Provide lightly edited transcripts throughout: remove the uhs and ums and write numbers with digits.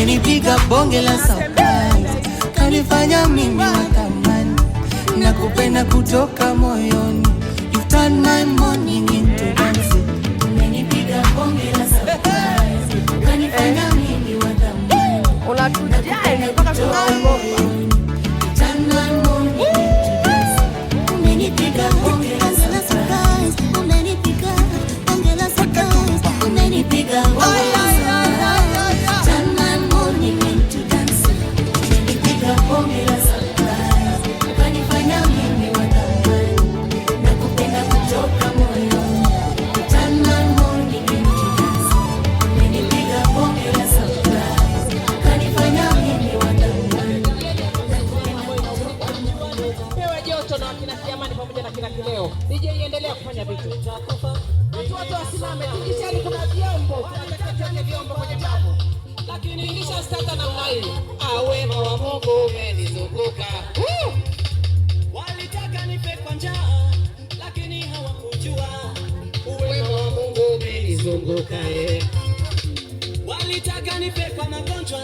umenipiga bonge la surprise, kanifanya mimi watamani, nakupenda kutoka moyoni. You turn my morning into dancing. Umenipiga bonge la surprise, kanifanya mimi watamani, unatujali mpaka tunaogopa. Turn my morning into dancing. Umenipiga bonge la surprise, umenipiga bonge la surprise, umenipiga bonge la surprise. Turn my morning into dancing. Umenipiga bonge la surprise, kanifanya mimi watamani, nakupenda kutoka moyoni. Turn my morning into dancing. Umenipiga bonge la surprise, kanifanya mimi watamani, nakupenda kutoka moyoni. Pewe joto na kina Kiamani pamoja na kina Kileo. DJ iendelea kufanya vitu. Watu wasimame, tikishani kuna vyombo, tunataka vyombo kwenye babu. Lakini kisha stata namna hii. Wema wa Mungu umenizunguka. Walitaka nife kwa njaa, lakini hawakujua Wema wa Mungu umenizunguka. Walitaka nife kwa magonjwa,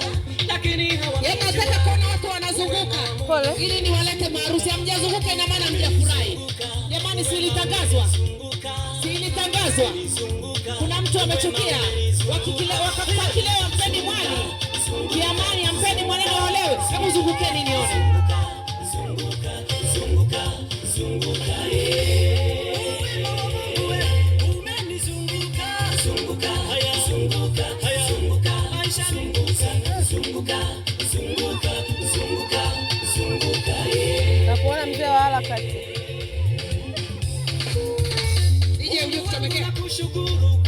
lakini hawakujua. Nataka kuona watu wanazunguka. Pole. Ili niwalete maharusi. Hamjazunguka ina maana mjafurahi. Jamani, si ilitangazwa? Si ilitangazwa? Kuna mtu amechukia. Wakakileo mpeni mwali. Kiamani ampeni mwanene olewe. Hebu zungukeni nione. Nakuona mzee wa harakati. DJ uje kuchomekea. Kushukuru